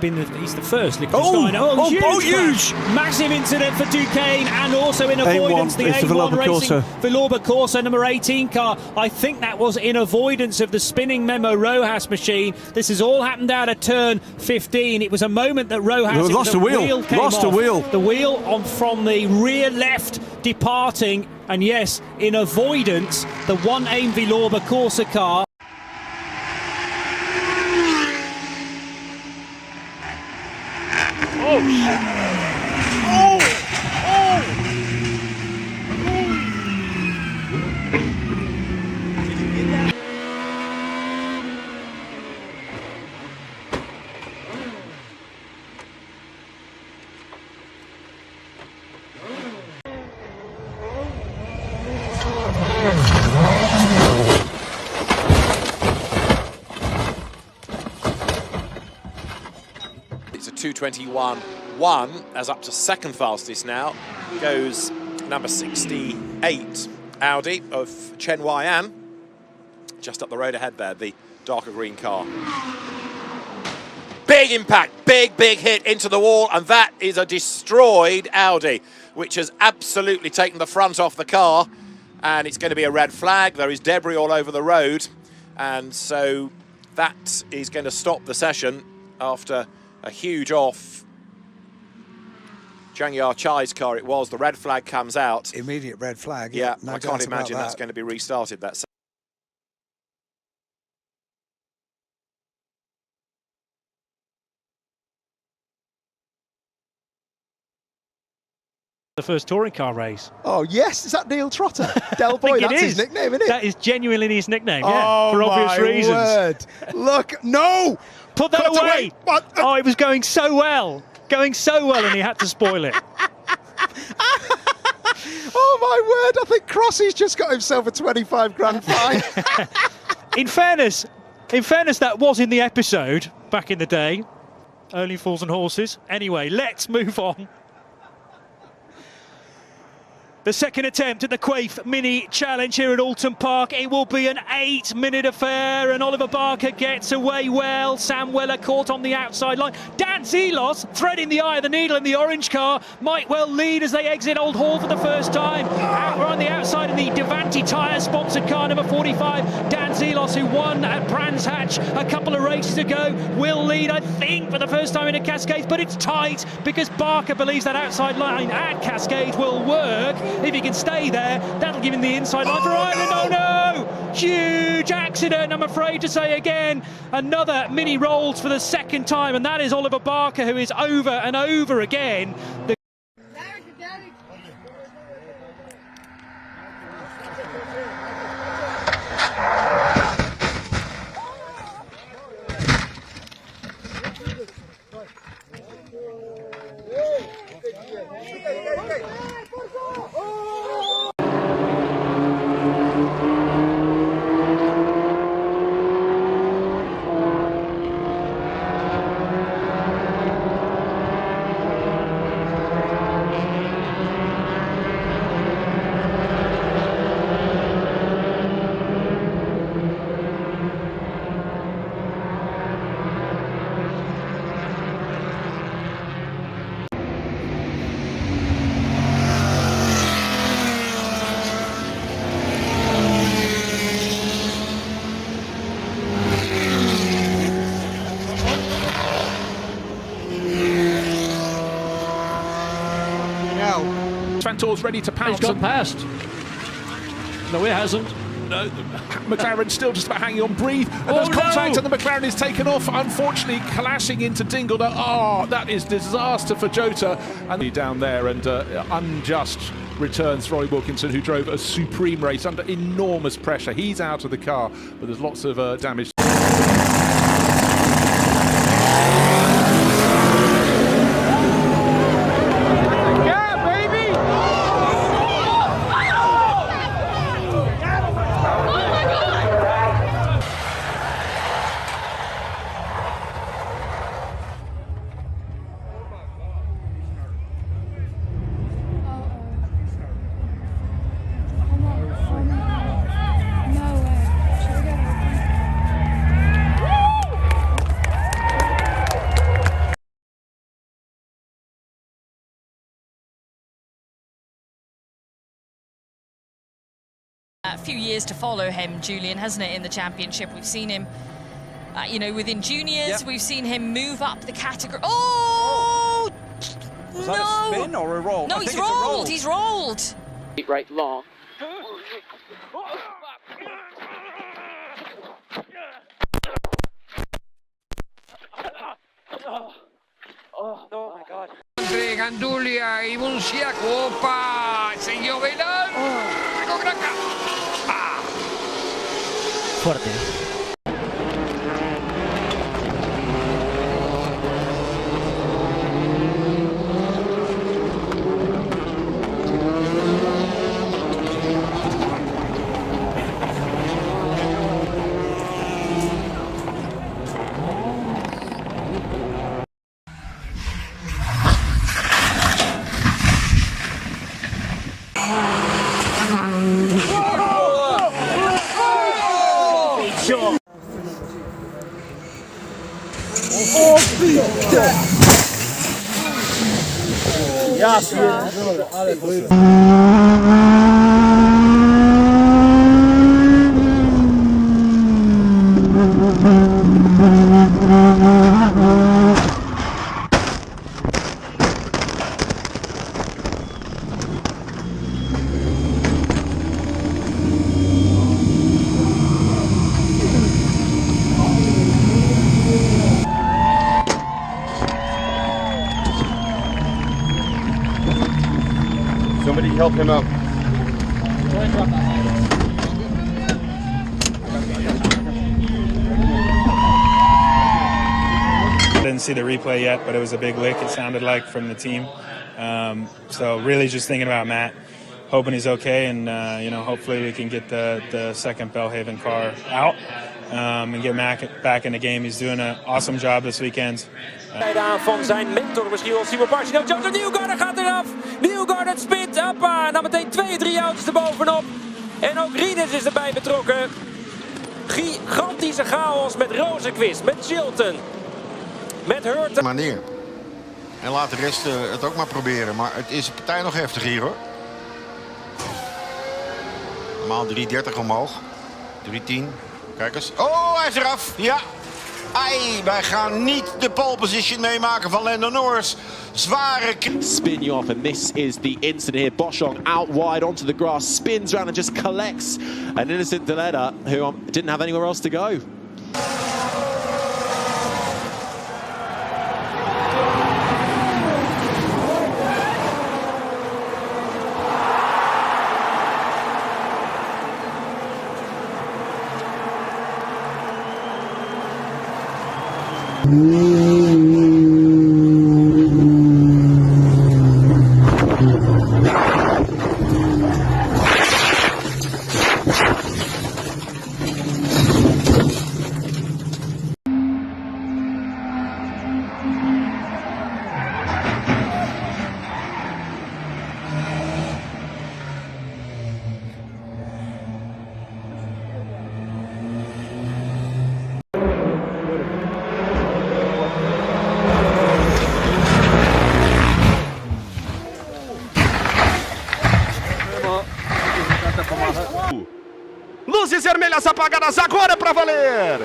he's the first Liechtensteiner. Huge! Massive incident for Duquesne, and also in avoidance the A1 Racing Villorba Corsa number 18 car. I think that was in avoidance of the spinning Memo Rojas machine. This has all happened out of turn 15. It was a moment that Rojas lost a wheel. The wheel on from the rear left departing, and yes, in avoidance, the one AIM Villorba Corsa car. It's a 2:21.1 as up to second fastest now goes number 68 Audi of Chen Weian. Just up the road ahead there, the darker green car. Big impact, big hit into the wall, and that is a destroyed Audi, which has absolutely taken the front off the car, and it's going to be a red flag. There is debris all over the road, and so that is going to stop the session after a huge off. Zhang Yachai's car it was. The red flag comes out. Immediate red flag. Yeah, no I can't imagine that. that's going to be restarted. That's The first touring car race. Oh yes, is that Neil Trotter? Del Boy, that's his nickname, isn't it? That is genuinely his nickname, yeah, for obvious reasons. Word. Look, no! Put that away! What? Oh, it was going so well, and he had to spoil it. Oh my word, I think Crossy's just got himself a 25 grand fine. In fairness, that was in the episode back in the day. Only Fools and Horses. Anyway, let's move on. The second attempt at the Quaife Mini Challenge here at Alton Park. It will be an 8-minute affair, and Oliver Barker gets away well. Sam Weller caught on the outside line. Dan Zelos threading the eye of the needle in the orange car. Might well lead as they exit Old Hall for the first time. We're on the outside in the Devanti tyre-sponsored car number 45. Dan Zelos, who won at Brands Hatch a couple of races ago, will lead, I think, for the first time in a Cascades, but it's tight because Barker believes that outside line at Cascades will work. If he can stay there, that'll give him the inside line for Ireland. Oh no! Huge accident, I'm afraid to say again. Another mini rolls for the second time, and that is Oliver Barker, who is over and over again. Vanthoor's ready to pounce. He's got past. No, it hasn't. No, McLaren's still just about hanging on, breathe, and there's contact, and the McLaren is taken off, unfortunately clashing into Dingle. Oh, that is disaster for Jota. And down there, and unjust returns Roy Wilkinson, who drove a supreme race under enormous pressure. He's out of the car, but there's lots of damage. few years to follow him, Julian, hasn't it, in the championship? We've seen him, you know, within juniors. Yep. We've seen him move up the category. Oh! Was that a spin or a roll? No, he's rolled. He's rolled. Right long. Oh my God. Entre Gandulia y Bunciac. ¡Opa! Siguió Velar. Fuerte. Somebody help him up. Didn't see the replay yet, but it was a big lick, it sounded like, from the team. So really just thinking about Matt, hoping he's okay, and you know, hopefully we can get the second Belhaven car out and get Matt back in the game. He's doing an awesome job this weekend. Aan van zijn mentor misschien wel, Simon Bartje. Nou, Joseph Newgarden gaat eraf. Newgarden spint. Hoppa. En dan meteen 2-3 auto's erbovenop. En ook Rienes is erbij betrokken. Gigantische chaos met Rosenqvist, met Chilton, met Hurten. Maar neer. En laat de rest het ook maar proberen. Maar het is de partij nog heftig hier, hoor. Normaal 3:30 omhoog. 3:10. Kijk eens. Oh, hij is eraf. Ja. Ai, wij gaan niet de pole position meemaken van Lando Norris. Zware... Spin you off, and this is the incident here. Boschong out wide onto the grass, spins around and just collects an innocent Deleda who didn't have anywhere else to go. Luzes vermelhas apagadas agora para valer.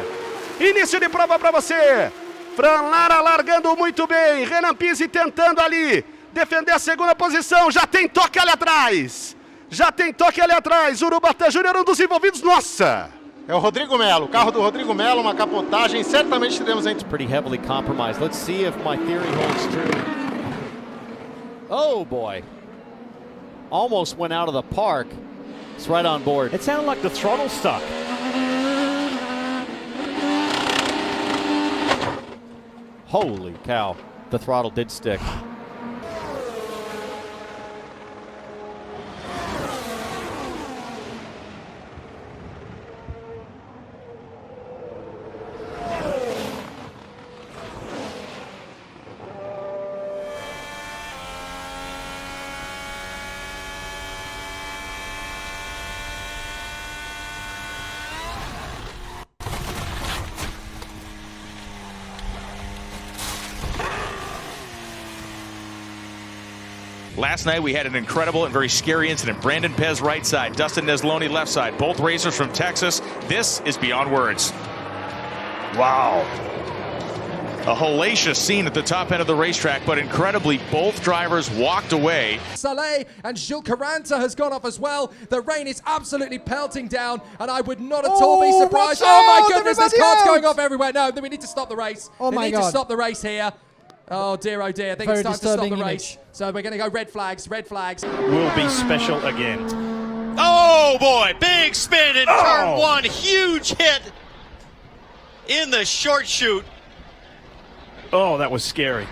Início de prova para você. Fran Lara largando muito bem. Renan Pizzi tentando ali defender a segunda posição. Já tem toque ali atrás. Já tem toque ali atrás. Urubatã Júnior, um dos envolvidos. Nossa! É o Rodrigo Melo, o carro do Rodrigo Melo, uma capotagem. Certamente teremos entre... Pretty heavily compromised. Let's see if my theory holds true. Oh boy. Almost went out of the park. It's right on board. It sounded like the throttle stuck. Holy cow. The throttle did stick. Last night we had an incredible and very scary incident. Brandon Pez right side, Dustin Nesloni left side. Both racers from Texas. This is beyond words. Wow. A hellacious scene at the top end of the racetrack, but incredibly, both drivers walked away. Saleh and Jules Caranta has gone off as well. The rain is absolutely pelting down, and I would not at all be surprised. Oh my goodness, there's cars going off everywhere. No, we need to stop the race. Oh my God. We need to stop the race here. Oh dear, I think Very it's time to stop the disturbing race. image. So we're going to go red flags, red flags. Will be special again. Oh boy, big spin in turn one, huge hit in the short chute. Oh, that was scary.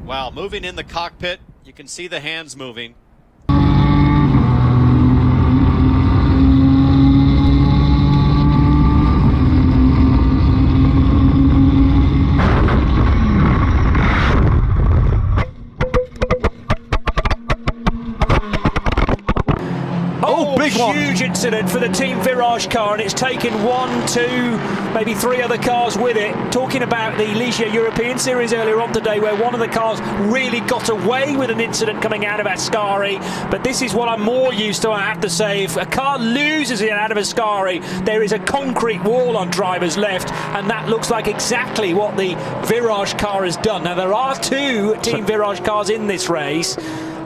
Wow, moving in the cockpit, you can see the hands moving. Huge incident for the Team Virage car, and it's taken 1, 2, maybe 3 other cars with it. Talking about the Ligier European Series earlier on today, where one of the cars really got away with an incident coming out of Ascari. But this is what I'm more used to, I have to say. If a car loses it out of Ascari, there is a concrete wall on driver's left, and that looks like exactly what the Virage car has done. Now, there are 2 Team Virage cars in this race.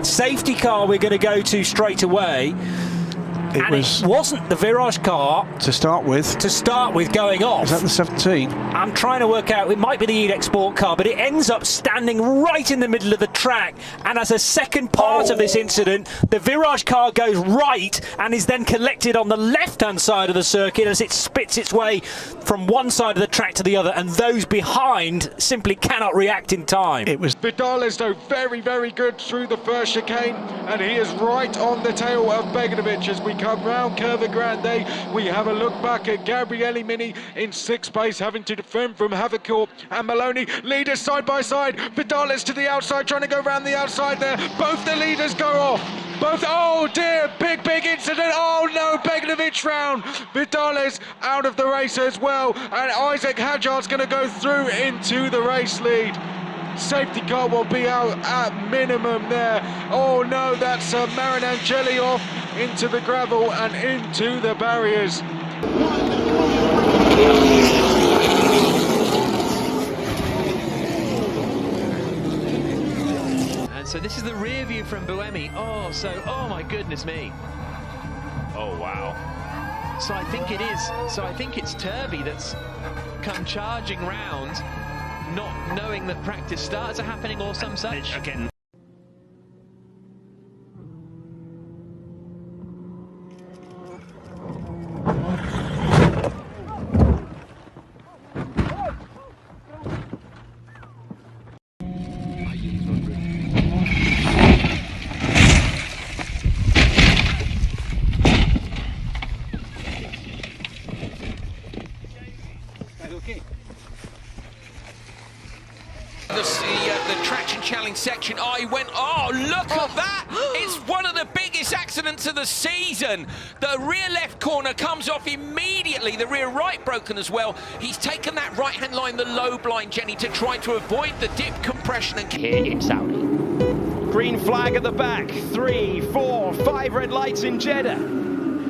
Safety car we're going to go to straight away. It wasn't the Virage car to start with going off. Is that the 17? I'm trying to work out, it might be the EDEC Sport car, but it ends up standing right in the middle of the track. And as a second part of this incident, the Virage car goes right and is then collected on the left-hand side of the circuit as it spits its way from one side of the track to the other, and those behind simply cannot react in time. It was Vidales, though, very, very good through the first chicane, and he is right on the tail of Beganovic as we come round Curva Grande. We have a look back at Gabriele Mini in 6th place, having to defend from Havicourt and Maloney. Leaders side by side. Vidales to the outside, trying to go around the outside there. Both the leaders go off. Oh dear, big incident. Oh no, Beganovic round. Vidales out of the race as well. And Isaac Hadjar's going to go through into the race lead. Safety car will be out at minimum there. Oh no, that's Marin Angeli off into the gravel and into the barriers. And so this is the rear view from Buemi. Oh my goodness me. Oh, wow. So I think it is. So I think it's Turvey that's come charging round, not knowing that practice starts are happening or some such. Again. The traction challenge section. He went, look at that! It's one of the biggest accidents of the season. The rear left corner comes off immediately. The rear right broken as well. He's taken that right-hand line, the low blind, Jenny, to try to avoid the dip compression. And here in Saudi. Green flag at the back. 3, 4, 5 red lights in Jeddah.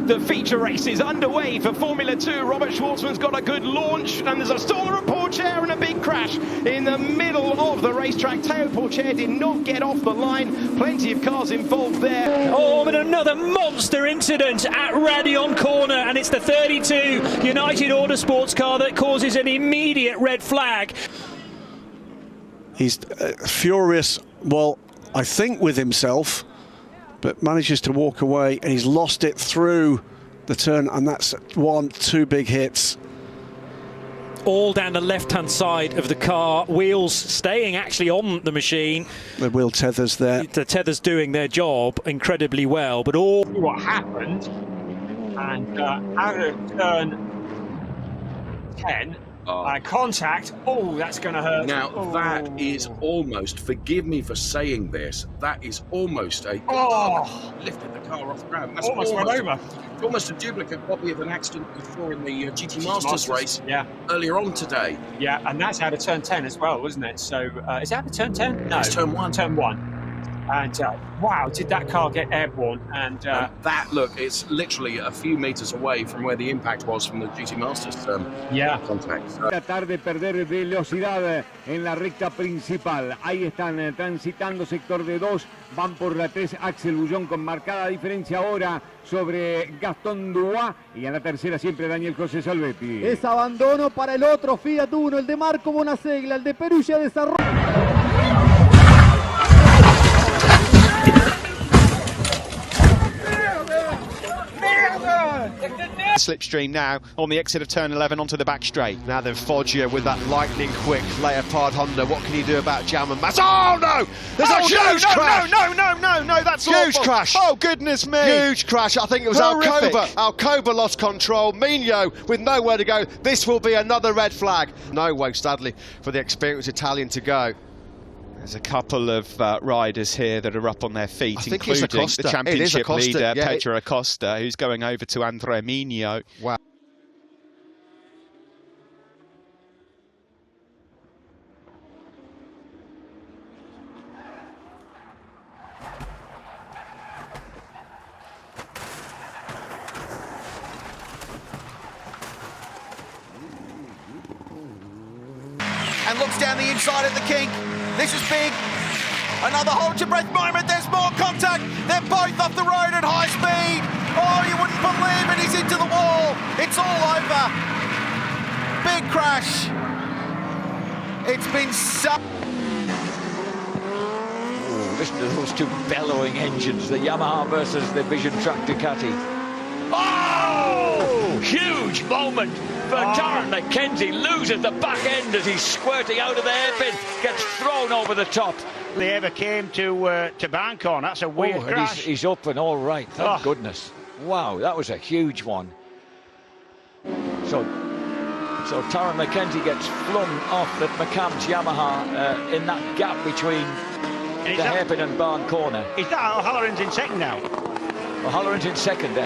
The feature race is underway for Formula 2. Robert Schwartzman's got a good launch, and there's a stall of Pourchaire and a big crash in the middle of the racetrack. Teo Pourchaire did not get off the line. Plenty of cars involved there. But another monster incident at Radion Corner, and it's the 32 United Autosports car that causes an immediate red flag. He's furious, well, I think with himself, but manages to walk away, and he's lost it through the turn, and that's 1, 2 big hits. All down the left-hand side of the car, wheels staying actually on the machine. The wheel tethers there. The tethers doing their job incredibly well, but all... What happened, and out of turn 10, Contact. Oh, that's going to hurt. Now, that is almost, forgive me for saying this, that is almost a... lifted the car off the ground. That's almost went over. It's almost a duplicate copy of an accident we saw in the GT Masters race earlier on today. Yeah, and that's out of turn 10 as well, wasn't it? So, is that out of turn 10? No. It's turn 1. Turn 1. And wow, did that car get airborne? And that, look, it's literally a few meters away from where the impact was from the GT Masters contact. Tratar de perder velocidad en la recta principal. Ahí están transitando sector de 2, van por la 3 Axel Bullón con marcada diferencia ahora sobre Gastón Dubois y a la tercera siempre Daniel José Salvetti. Es abandono para el otro Fiat Uno, el de Marco Bonasegla, el de Perugia Desarrollo. Slipstream now on the exit of turn 11 onto the back straight. Now then Foggia with that lightning quick Leopard Honda. What can he do about Jam and Mass? Oh no! There's a huge crash! No, that's huge awful. Crash! Oh goodness me! Huge crash. I think it was Alcoba. Alcoba lost control. Migno with nowhere to go. This will be another red flag. No way, sadly, for the experienced Italian to go. There's a couple of riders here that are up on their feet, including the championship leader, Pedro Acosta, who's going over to Andrea Migno. Wow. And looks down the inside of the kink. This is big. Another hold your breath moment. There's more contact. They're both off the road at high speed. Oh, you wouldn't believe it. He's into the wall. It's all over. Big crash. It's been so... Oh, listen to those two bellowing engines. The Yamaha versus the Vision Track Ducati. Oh! Huge moment for Darren McKenzie. Loses the back end as he's squirting out of the hairpin. Gets thrown over the top. They ever came to bank on. That's a weird crash. He's up and all right. Thank goodness. Wow, that was a huge one. So Darren McKenzie gets flung off the McCann's Yamaha in that gap between the hairpin and barn corner. Is that O'Halloran's in second now? O'Halloran's in second.